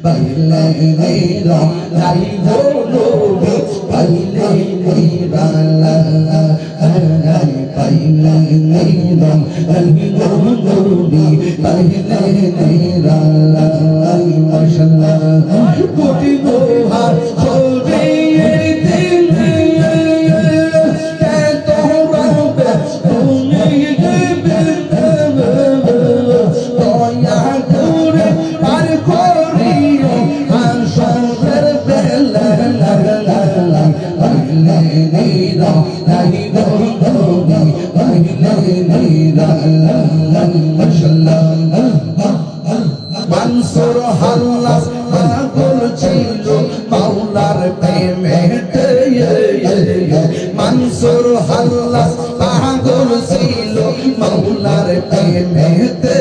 পাইলে নিরা লাই গো নবী পাইলে নিরা লাই পাইলে নিরা লাই গো নবী পাইলে নিরা লাই মাশাআল্লাহ কোটি দোহার ছড়িয়ে দিন কে তোরা তুমি দেবে দয়া করে পার করিও হাসরের বেলা পাইলে নিরা লাই গো নবী পাইলে নিরা লাই মাশাআল্লাহ মানসুর হাল্লাস পাগল ছিল মাওলার প্রেমেতে মানসুর হাল্লাস পাগল ছিল মাওলার প্রেমেতে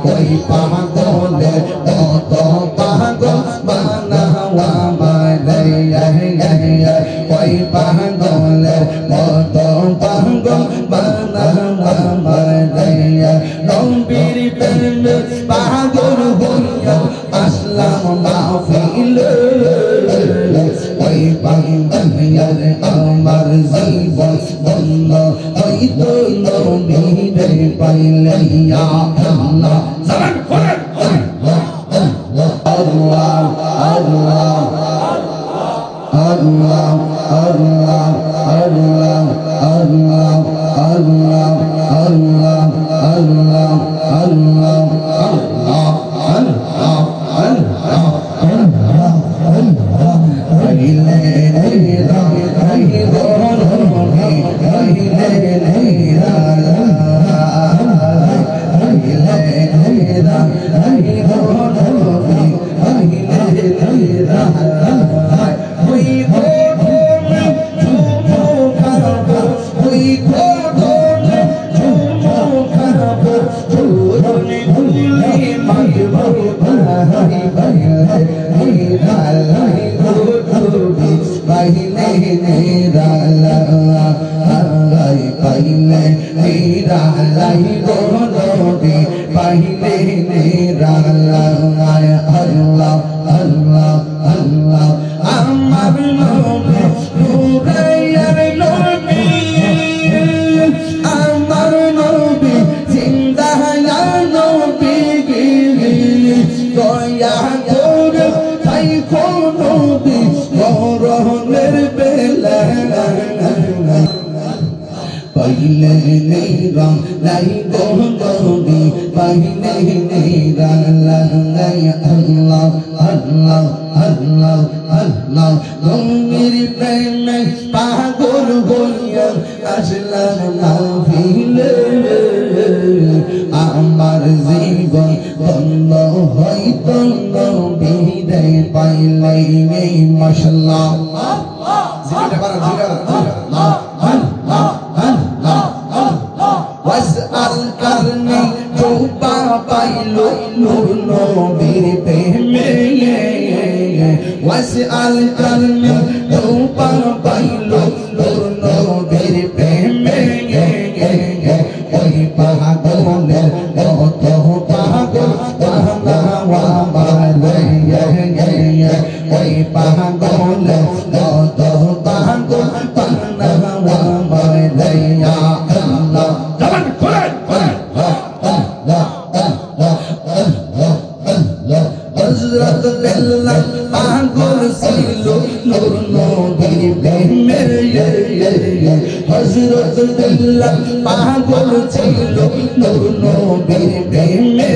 ওই পাগলে কত পাগল বানাওয়া মানে ওই পাগলে কত পাগল বানাওয়া মানে নবীর প্রেমে পাগল হইয়া আসলাম মাহফিলে ওই পাগলের আমার জীবন বন্ধ হইতো নবীরে পাইলে ইয়া আল্লাহ জান করেন আল্লাহ আল্লাহ আল্লাহ আল্লাহ আল্লাহ আল্লাহ আল্লাহ আল্লাহ আল্লাহ আল্লাহ আল্লাহ আল্লাহ আল্লাহ আল্লাহ পাইলে নিরা লাই গো নবী পাইলে নিরা পাইলে নিরা লাই গো নবী পাইলে নিরা ওই গোডনে ঝুমু খাবো ওই গোডনে ঝুমু খাবো ঝুরনি ধুলি মাগবো ভাই পাইলে নিরা লাই গো নবী পাইলে নিরা লাই পাইলে নিরা লাই গো নবী পাইলে নিরা লাই আল্লাহ আল্লাহ আল্লাহ আমার নবী নূরের নবী আমার নবী জিন্দা নবী দয়া করে তাই কোন নবী মরণের বেলা পাইলে নিরা লাই গো নবী পাইলে নিরা লাই আল্লাহ আল্লাহ আল্লাহ আল্লাহ নবীর প্রেমে পাগল হইয়া আসলাম মাহফিলে আমার জীবন ধন্য হইতো নবীরে পাইলে মাশাআল্লাহ জিকিরটা বাড়ান জিকিরটা ওয়াসআল করনি তোবা পাইলো নূর নবীর প্রেমে ওয়াসআল করনি তোবা পাইলো নূর নবীর প্রেমে ওই পাগলের কত পাগল বানাওয়া মানে ওই পাগলের কত পাগল বানাওয়া মানে আল্লাহ জবান করেন হযরত বিল্লাহ পাগল ছিল নূর নবীর প্রেমে হযরত বিল্লাহ পাগল ছিল নূর নবীর প্রেমে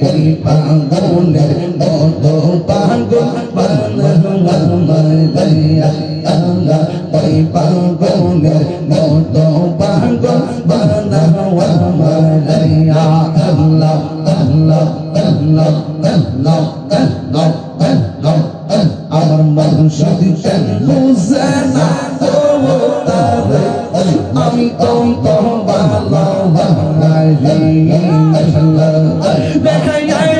ওই পাগলের কত পাগল বানাওয়া মানে আল্লাহ ওই পাগলের কত পাগল বানাওয়া মানে আল্লাহ আল্লাহ আল্লাহ আল্লাহ আল্লাহ আল্লাহ আমার মুর্শিদ কেন বুঝে না তারে আমি তো ভালোবাসি দেখা যায়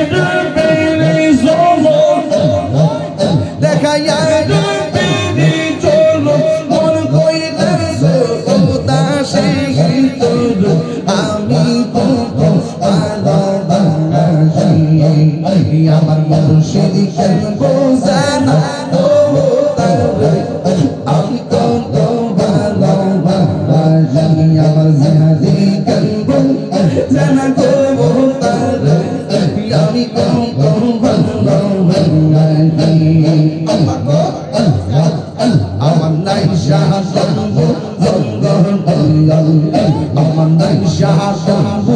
দেখা যায় চলো মন কইতেছে উদাসী আমি তো ভালোবাসি আমার মুর্শিদ কেন বোঝানা ও তারে আমি কত ভালোবাসি আমার জিহাদি কেন বোঝানা গো তারে আমি কত ভালোবাসি আমার নাই শাহাদাত আমার নাই শাহাদাত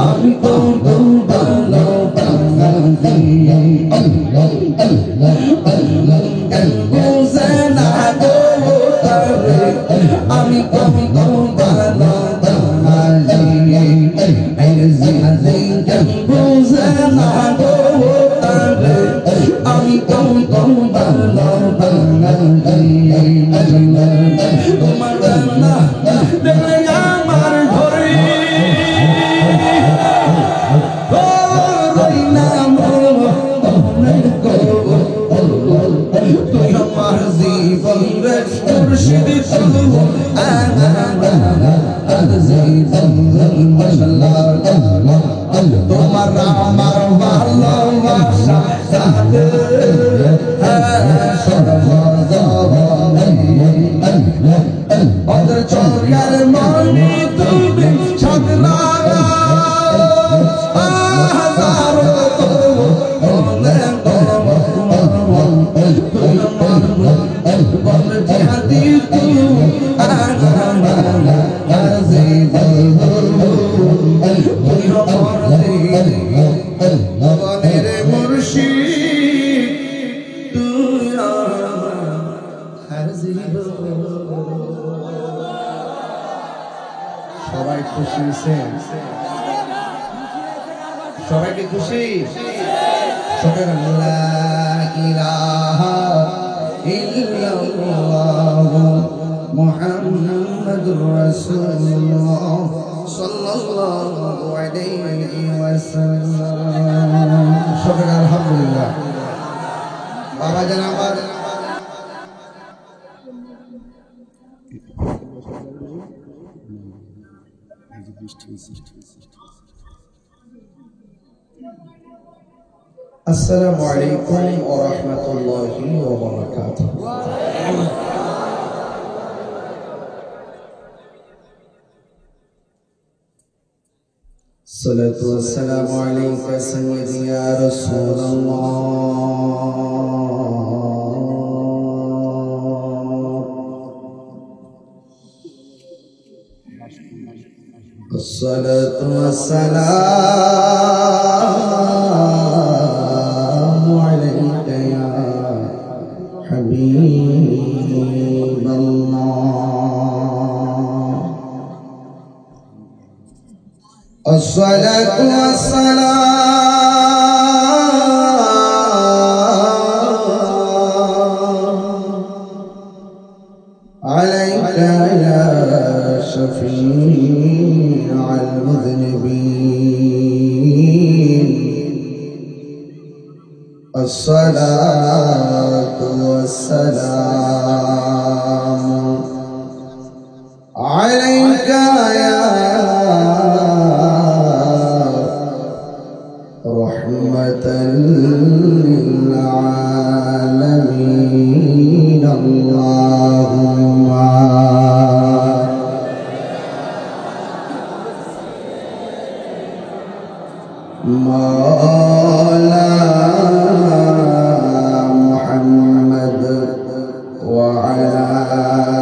আমি কত ভালোবাসি বোঝানা গো তারে আমি কত ভালোবাসি বোঝানা গো তারে আমি কত ভালোবাসি তোমার জানা দেখলে আমার ঘরে তুই আমার জীবন রে মুর্শিদ তোমার আমার ভালোবাসা ওদের চোখের মনি তুমি ছাগলা সবাই খুশি সবাইকে খুশি সবাই লা ইলাহা ইল্লাল্লাহ মুহাম্মাদুর রাসূলুল্লাহ সাল্লাল্লাহু আলাইহি ওয়াসাল্লাম সবাই আলহামদুলিল্লাহ বাবা জান আমার আসসালামু আলাইকুম ওয়া রাহমাতুল্লাহি ওয়া বারাকাতুহু সালাতু ওয়াসসালামু আলাইকা সাইয়্যিদি ইয়া রাসূলুল্লাহ الصلاة والسلام عليك يا حبيب الله الصلاة والسلام عليك يا شفيع المذنبين الصلاة والسلام عليك يا رحمة للعالمين اللهم مولانا محمد وعلى